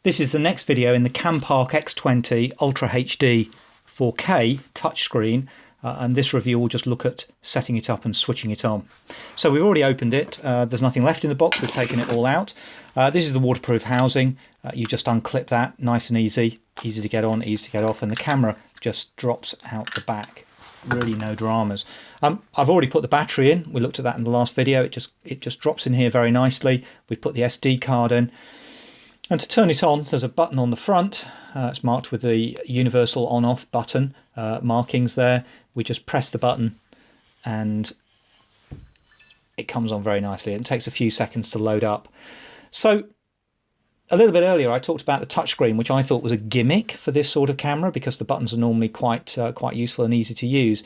This is the next video in the CamPark X20 Ultra HD 4K touchscreen, and this review will just look at setting it up and switching it on. So we've already opened it. There's nothing left in the box. We've taken it all out. This is the waterproof housing. You just unclip that, nice and easy to get on, easy to get off, and the camera just drops out the back. Really no dramas. I've already put the battery in. We looked at that in the last video. It just drops in here very nicely. We put the SD card in. And to turn it on, there's a button on the front. It's marked with the universal on-off button markings there. We just press the button and it comes on very nicely. It takes a few seconds to load up. So a little bit earlier I talked about the touchscreen, which I thought was a gimmick for this sort of camera because the buttons are normally quite useful and easy to use.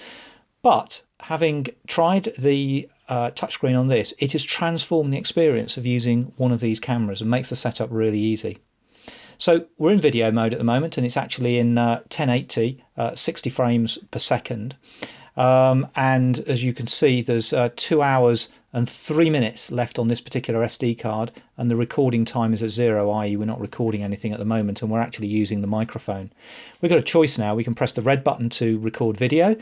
But having tried the touchscreen on this, it has transformed the experience of using one of these cameras and makes the setup really easy. So we're in video mode at the moment, and it's actually in 1080, 60 frames per second. And as you can see, there's 2 hours and 3 minutes left on this particular SD card, and the recording time is at 0, i.e. we're not recording anything at the moment, and we're actually using the microphone. We've got a choice now. We can press the red button to record video.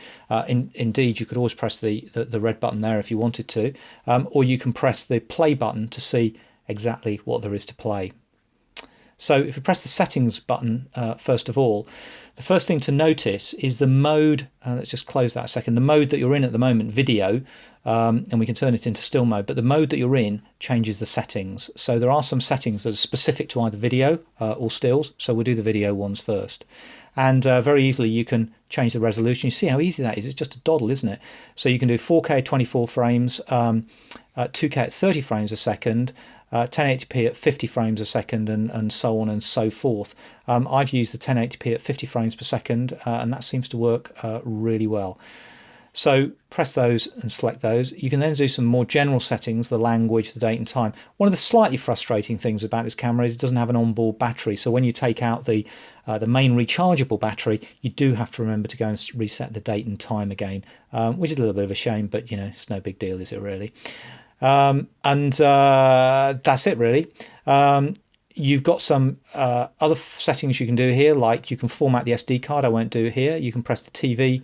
Indeed, you could always press the red button there if you wanted to, or you can press the play button to see exactly what there is to play. So if you press the settings button, first of all, the first thing to notice is the mode. Let's just close that a second. The mode that you're in at the moment, video, and we can turn it into still mode, but the mode that you're in changes the settings. So there are some settings that are specific to either video or stills. So we'll do the video ones first. And very easily you can change the resolution. You see how easy that is. It's just a doddle, isn't it? So you can do 4K at 24 frames, 2K at 30 frames a second, 1080p at 50 frames a second, and so on and so forth. I've used the 1080p at 50 frames per second, and that seems to work really well. So press those and select those. You can then do some more general settings, the language, the date and time. One of the slightly frustrating things about this camera is it doesn't have an onboard battery. So when you take out the main rechargeable battery, you do have to remember to go and reset the date and time again, which is a little bit of a shame, but you know, it's no big deal, is it really? That's it really. You've got some other settings you can do here, like you can format the SD card. I won't do it here. You can press the TV,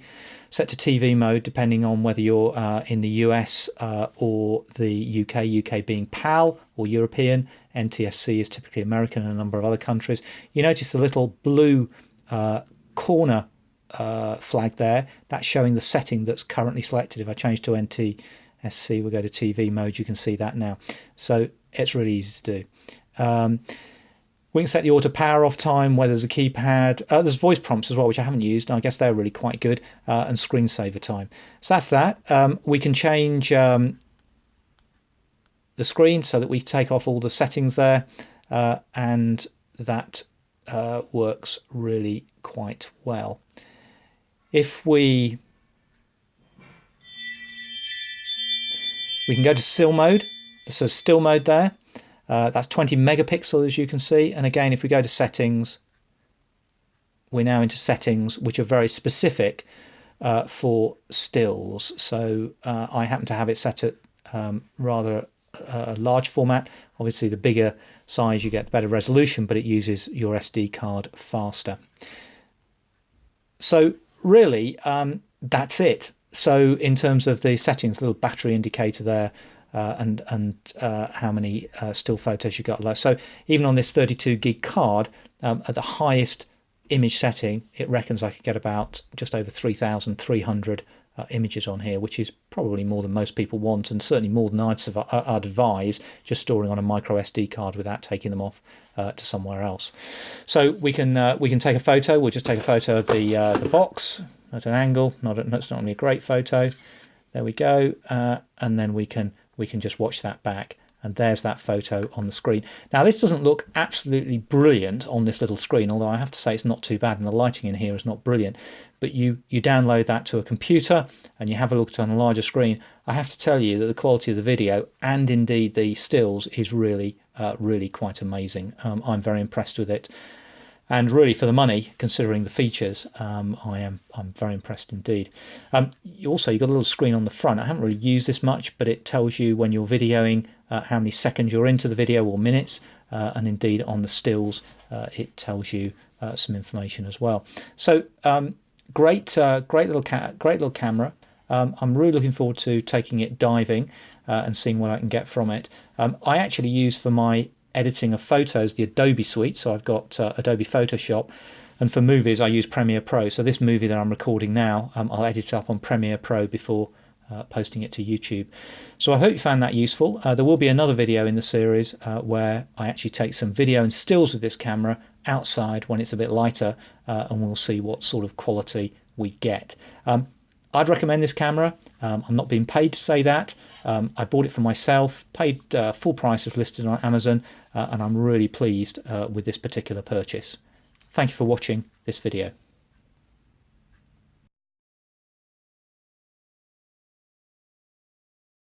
set to TV mode, depending on whether you're in the US or the UK, UK being PAL or European. NTSC is typically American and a number of other countries. You notice the little blue corner flag there. That's showing the setting that's currently selected. If I change to NTSC, we'll go to TV mode, you can see that now. So it's really easy to do. We can set the auto power off time, where there's a keypad. There's voice prompts as well, which I haven't used. I guess they're really quite good, and screensaver time. So that's that. We can change the screen so that we take off all the settings there, and that works really quite well. If we can go to still mode. It says still mode there. That's 20 megapixel, as you can see. And again, if we go to settings, we're now into settings which are very specific for stills. So I happen to have it set at rather a large format. Obviously, the bigger size, you get better resolution, but it uses your SD card faster. So really, that's it. So in terms of the settings, little battery indicator there, and how many still photos you got. So even on this 32 gig card, at the highest image setting, it reckons I could get about just over 3,300 images on here, which is probably more than most people want, and certainly more than I'd advise just storing on a micro SD card without taking them off to somewhere else. So we can take a photo. We'll just take a photo of the box at an angle. It's not only a great photo. There we go, and then we can just watch that back, and there's that photo on the screen. Now this doesn't look absolutely brilliant on this little screen, although I have to say it's not too bad, and the lighting in here is not brilliant, but you download that to a computer and you have a look at it on a larger screen. I have to tell you that the quality of the video and indeed the stills is really quite amazing. I'm very impressed with it. And really, for the money, considering the features, I'm very impressed indeed. Also, you've got a little screen on the front. I haven't really used this much, but it tells you when you're videoing how many seconds you're into the video or minutes. and indeed on the stills it tells you some information as well. So great little camera. I'm really looking forward to taking it diving and seeing what I can get from it. I actually use for my editing of photos the Adobe suite, so I've got Adobe Photoshop, and for movies I use Premiere Pro. So this movie that I'm recording now, I'll edit it up on Premiere Pro before posting it to YouTube. So I hope you found that useful. There will be another video in the series where I actually take some video and stills with this camera outside when it's a bit lighter, and we'll see what sort of quality we get. I'd recommend this camera. I'm not being paid to say that. I bought it for myself, paid full price as listed on Amazon, and I'm really pleased with this particular purchase. Thank you for watching this video.